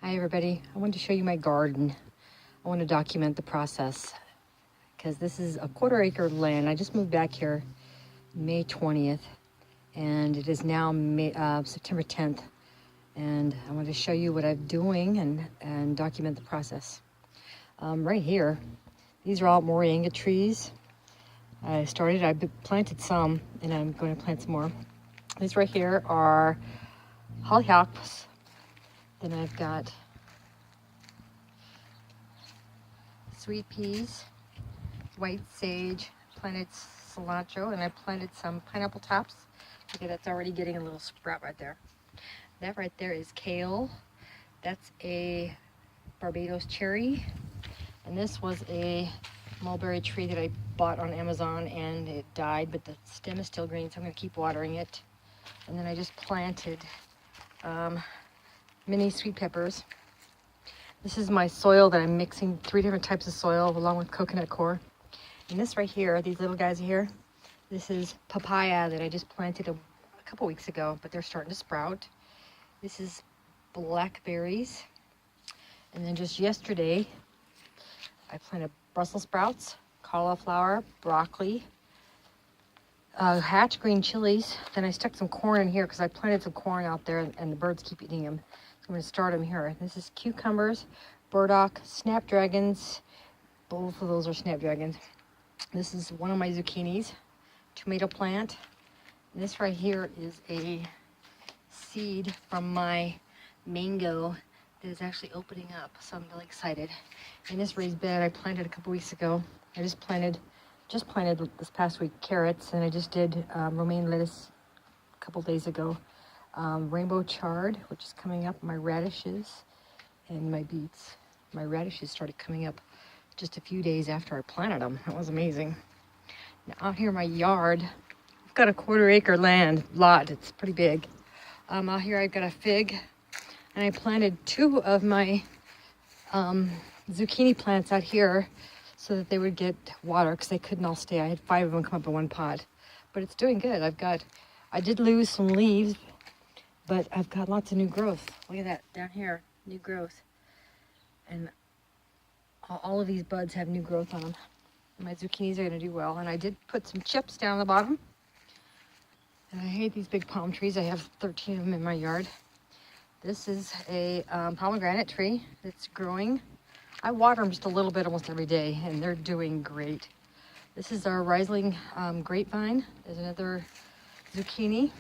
Hi everybody, I wanted to show you my garden. I want to document the process because this is a 1/4 acre land. I just moved back here May 20th and it is now September 10th, and I want to show you what I'm doing and document the process. Right here, these are all moringa trees. I planted some and I'm going to plant some more. These right here are hollyhocks. Then I've got sweet peas, white sage, planted cilantro, and I planted some pineapple tops. Okay, that's already getting a little sprout right there. That right there is kale. That's a Barbados cherry. And this was a mulberry tree that I bought on Amazon and it died, but the stem is still green, so I'm going to keep watering it. And then I just planted mini sweet peppers. This is my soil that I'm mixing 3 different types of soil along with coconut coir. And this right here, these little guys here, this is papaya that I just planted a couple weeks ago, but they're starting to sprout. This is blackberries. And then just yesterday, I planted Brussels sprouts, cauliflower, broccoli, hatch green chilies. Then I stuck some corn in here because I planted some corn out there and the birds keep eating them. I'm going to start them here. This is cucumbers, burdock, snapdragons. Both of those are snapdragons. This is one of my zucchinis, tomato plant. And this right here is a seed from my mango that is actually opening up, so I'm really excited. In this raised bed I planted a couple weeks ago. I just planted this past week carrots, and I just did romaine lettuce a couple days ago. Rainbow chard, which is coming up, my radishes, and my beets. My radishes started coming up just a few days after I planted them. That was amazing. Now out here in my yard, I've got a 1/4 acre lot. It's pretty big. Out here I've got a fig, and I planted 2 of my zucchini plants out here so that they would get water because they couldn't all stay. I had 5 of them come up in one pot, but it's doing good. I did lose some leaves, but I've got lots of new growth. Look at that down here, new growth. And all of these buds have new growth on them. My zucchinis are gonna do well. And I did put some chips down the bottom. And I hate these big palm trees. I have 13 of them in my yard. This is a pomegranate tree that's growing. I water them just a little bit almost every day, and they're doing great. This is our Riesling grapevine. There's another zucchini.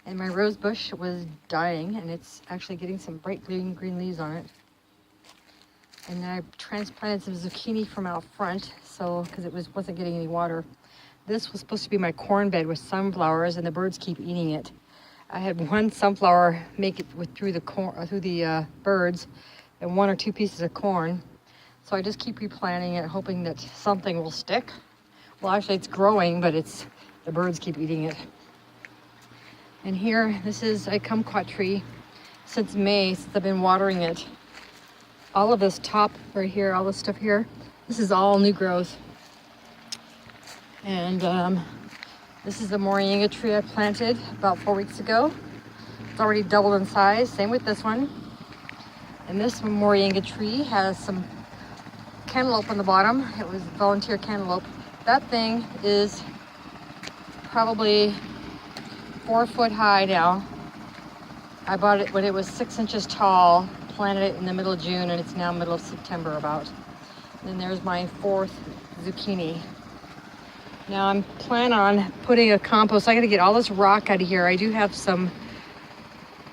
And my rose bush was dying, and it's actually getting some bright green leaves on it. And then I transplanted some zucchini from out front, because it wasn't getting any water. This was supposed to be my corn bed with sunflowers, and the birds keep eating it. I had one sunflower make it through the birds, and 1 or 2 pieces of corn. So I just keep replanting it, hoping that something will stick. Well, actually it's growing, but the birds keep eating it. And here, this is a kumquat tree since May, since I've been watering it. All of this top right here, all this stuff here, this is all new growth. And this is the moringa tree I planted about 4 weeks ago. It's already doubled in size, same with this one. And this moringa tree has some cantaloupe on the bottom. It was volunteer cantaloupe. That thing is probably 4 foot high now. I bought it when it was 6 inches tall, planted it in the middle of June, and it's now middle of September about. And then there's my 4th zucchini. Now I'm planning on putting a compost. I gotta get all this rock out of here. I do have some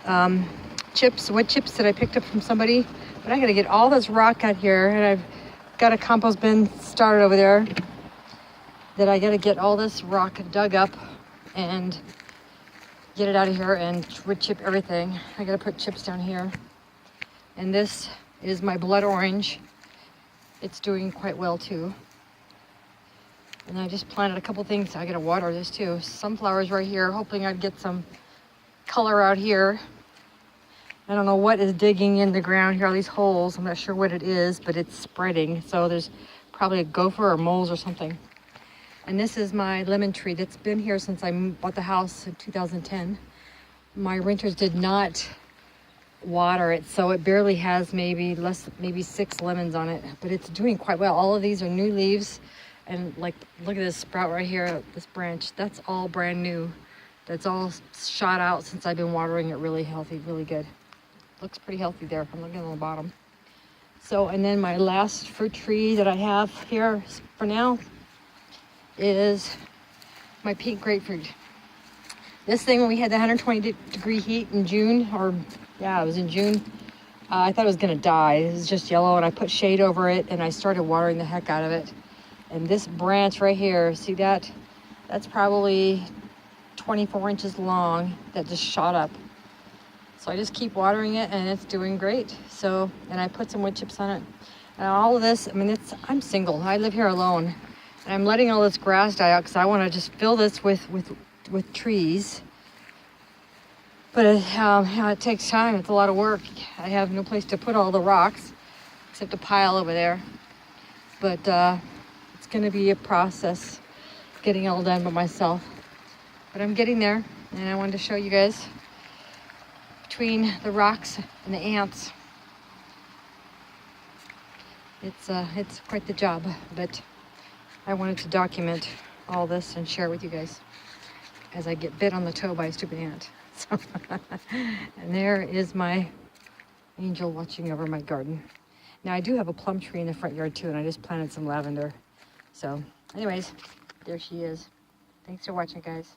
wood chips that I picked up from somebody, but I gotta get all this rock out here, and I've got a compost bin started over there that I gotta get all this rock dug up and get it out of here and wood chip everything. I gotta put chips down here. And this is my blood orange. It's doing quite well too. And I just planted a couple things. I gotta water this too. Sunflowers right here, hoping I'd get some color out here. I don't know what is digging in the ground here, all these holes. I'm not sure what it is, but it's spreading. So there's probably a gopher or moles or something. And this is my lemon tree that's been here since I bought the house in 2010. My renters did not water it, so it barely has maybe 6 lemons on it, but it's doing quite well. All of these are new leaves, and like, look at this sprout right here, this branch, that's all brand new. That's all shot out since I've been watering it. Really healthy, really good. Looks pretty healthy there. I'm looking on the bottom. So, and then my last fruit tree that I have here for now is my pink grapefruit. This thing, when we had the 120-degree heat in June, or yeah, it was in June, I thought it was gonna die. It was just yellow, and I put shade over it, and I started watering the heck out of it. And this branch right here, see that? That's probably 24 inches long that just shot up. So I just keep watering it, and it's doing great. So, and I put some wood chips on it. And all of this, I mean, I'm single. I live here alone. And I'm letting all this grass die out because I want to just fill this with trees. But it takes time. It's a lot of work. I have no place to put all the rocks except a pile over there. But it's going to be a process getting it all done by myself. But I'm getting there, and I wanted to show you guys between the rocks and the ants. It's quite the job, but I wanted to document all this and share it with you guys as I get bit on the toe by a stupid ant. So, and there is my angel watching over my garden. Now I do have a plum tree in the front yard too, and I just planted some lavender. So anyways, there she is. Thanks for watching, guys.